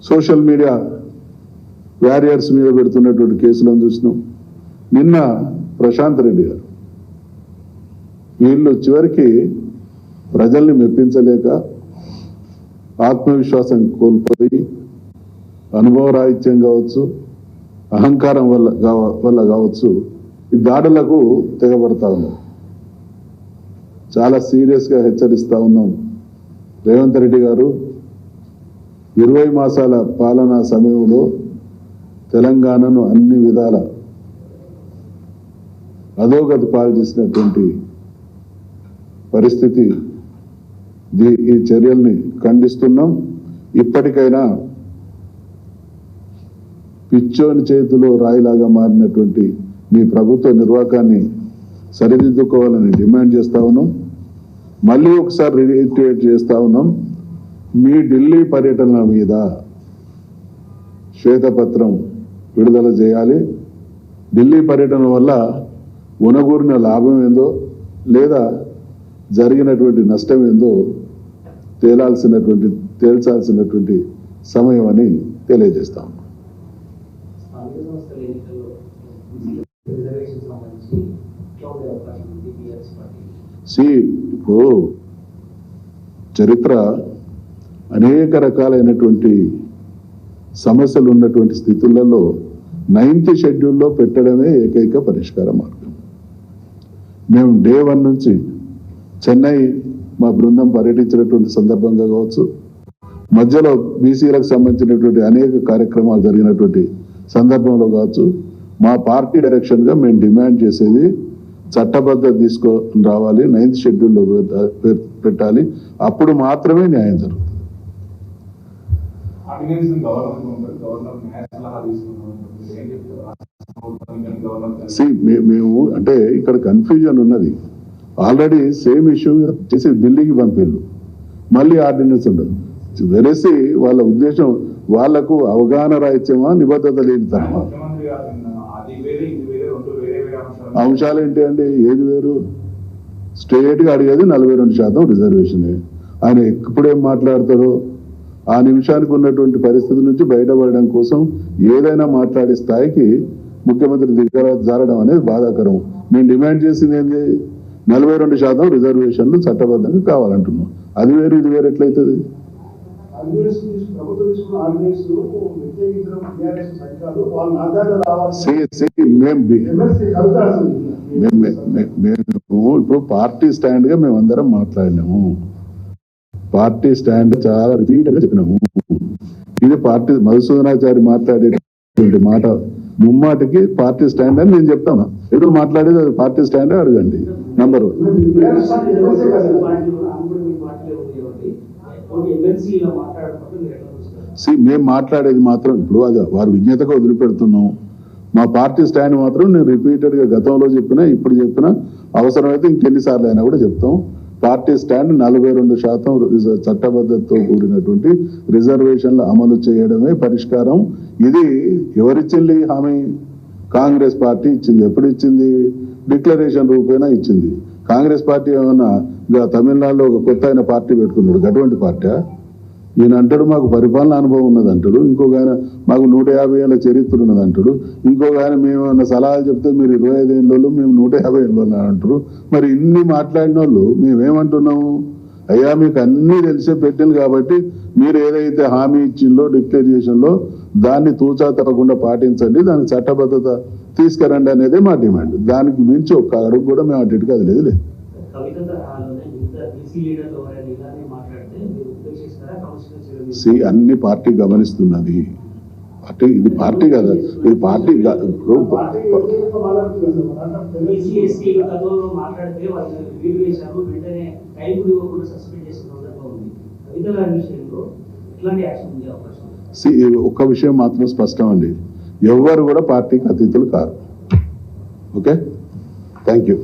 Social media warriors మీద పెడుతున్నటువంటి కేసులను చూసినాం. నిన్న ప్రశాంత్ రెడ్డి గారు వీళ్ళు చివరికి ప్రజల్ని మెప్పించలేక ఆత్మవిశ్వాసం కోల్పోయి అనుభవరాహిత్యం కావచ్చు, అహంకారం వల్ల కావచ్చు, ఈ దాడులకు తెగబడతా ఉన్నాం. చాలా సీరియస్గా హెచ్చరిస్తా ఉన్నాం. రేవంత్ రెడ్డి గారు 20 మాసాల పాలనా సమయంలో తెలంగాణను అన్ని విధాల అధోగతి పాలు చేసినటువంటి పరిస్థితి. ఈ చర్యల్ని ఖండిస్తున్నాం. ఇప్పటికైనా పిచ్చోని చేతిలో రాయిలాగా మారినటువంటి మీ ప్రభుత్వ నిర్వాకాన్ని సరిదిద్దుకోవాలని డిమాండ్ చేస్తా ఉన్నాం. మళ్ళీ ఒకసారి రీఇటరేట్ చేస్తా ఉన్నాం. మీ ఢిల్లీ పర్యటన మీద శ్వేతపత్రం విడుదల చేయాలి. ఢిల్లీ పర్యటన వల్ల ఉనగూరిన లాభం ఏందో లేదా జరిగినటువంటి నష్టం ఏందో తేల్చాల్సినటువంటి సమయం అని తెలియజేస్తాం. ఇప్పుడు చరిత్ర అనేక రకాలైనటువంటి సమస్యలు ఉన్నటువంటి స్థితులలో 9th షెడ్యూల్లో పెట్టడమే ఏకైక పరిష్కార మార్గం. మేము డే 1 నుంచి చెన్నై మా బృందం పర్యటించినటువంటి సందర్భంగా కావచ్చు, మధ్యలో బీసీలకు సంబంధించినటువంటి అనేక కార్యక్రమాలు జరిగినటువంటి సందర్భంలో కావచ్చు, మా పార్టీ డైరెక్షన్గా మేము డిమాండ్ చేసేది చట్టబద్ధత తీసుకొని రావాలి, 9th షెడ్యూల్లో పెట్టాలి. అప్పుడు మాత్రమే న్యాయం జరుగుతుంది. మేము అంటే ఇక్కడ కన్ఫ్యూజన్ ఉన్నది. ఆల్రెడీ సేమ్ ఇష్యూ చేసి ఢిల్లీకి పంపిళ్ళు, మళ్ళీ ఆర్డినెన్స్ ఉండదు. వెరసి వాళ్ళ ఉద్దేశం వాళ్లకు అవగాహన రాహిత్యమా, నిబద్ధత లేనితనమా? అంశాలు ఏంటి అండి? ఏది వేరు? స్ట్రేట్గా అడిగేది 42% రిజర్వేషనే. ఆయన ఎప్పుడేం మాట్లాడతాడో ఆ నిమిషానికి ఉన్నటువంటి పరిస్థితి నుంచి బయటపడడం కోసం ఏదైనా మాట్లాడే స్థాయికి ముఖ్యమంత్రి జారడం అనేది బాధాకరం. మేము డిమాండ్ చేసింది ఏంటి? 42% రిజర్వేషన్లు చట్టబద్ధంగా కావాలంటున్నాం. అది వేరు ఇది వేరు ఎట్లయితుంది? ఇప్పుడు పార్టీ స్టాండ్ గా మేమందరం మాట్లాడినాము. పార్టీ స్టాండ్ చాలా రిపీట్ గా చెప్పినాము. ఇది పార్టీ మధుసూదనాచారి మాట్లాడేటువంటి మాట ముమ్మాటికి పార్టీ స్టాండ్ అని నేను చెప్తాను. ఎదురు మాట్లాడేది అది పార్టీ స్టాండ్ అడగండి. నంబర్ 1. మేము మాట్లాడేది మాత్రం ఇప్పుడు అది వారి విజ్ఞతగా వదిలిపెడుతున్నాం. మా పార్టీ స్టాండ్ మాత్రం నేను రిపీటెడ్గా గతంలో చెప్పినా ఇప్పుడు చెప్పినా అవసరమైతే ఇంకెన్నిసార్లు అయినా కూడా చెప్తాం. పార్టీ స్టాండ్ 42% చట్టబద్ధతతో కూడినటువంటి రిజర్వేషన్లు అమలు చేయడమే పరిష్కారం. ఇది ఎవరిచ్చింది హామీ? కాంగ్రెస్ పార్టీ ఇచ్చింది. ఎప్పుడు ఇచ్చింది? డిక్లరేషన్ రూపేణా ఇచ్చింది. కాంగ్రెస్ పార్టీ ఏమన్నా తమిళనాడులో ఒక కొత్త ఆయన పార్టీ పెట్టుకున్నాడు, అటువంటి పార్టీ? ఈయన అంటాడు మాకు పరిపాలన అనుభవం ఉన్నది అంటాడు, ఇంకొక ఆయన మాకు 150 ఏళ్ళ చరిత్ర ఉన్నది అంటాడు, ఇంకొక ఆయన మేమేమన్నా సలహాలు చెప్తే మీరు 25 ఏళ్ళు మేము 150 ఏళ్ళు అంటారు. మరి ఇన్ని మాట్లాడిన వాళ్ళు మేమేమంటున్నాము? అయ్యా మీకు అన్నీ తెలిసే పెట్టింది కాబట్టి మీరు ఏదైతే హామీ ఇచ్చిందో డిక్లరేషన్లో దాన్ని తూచా తప్పకుండా పాటించండి, దానికి చట్టబద్ధత తీసుకురండి అనేది మా డిమాండ్. దానికి మించి ఒక్క అడుగు కూడా మేము అటు ఇటుకు అది లేదు. అన్ని పార్టీ గమనిస్తున్నది. అంటే ఇది పార్టీ కదా, ఇది పార్టీ ఒక్క విషయం మాత్రం స్పష్టం అండి, ఎవరు కూడా పార్టీకి అతీతులు కారు. Okay, thank you.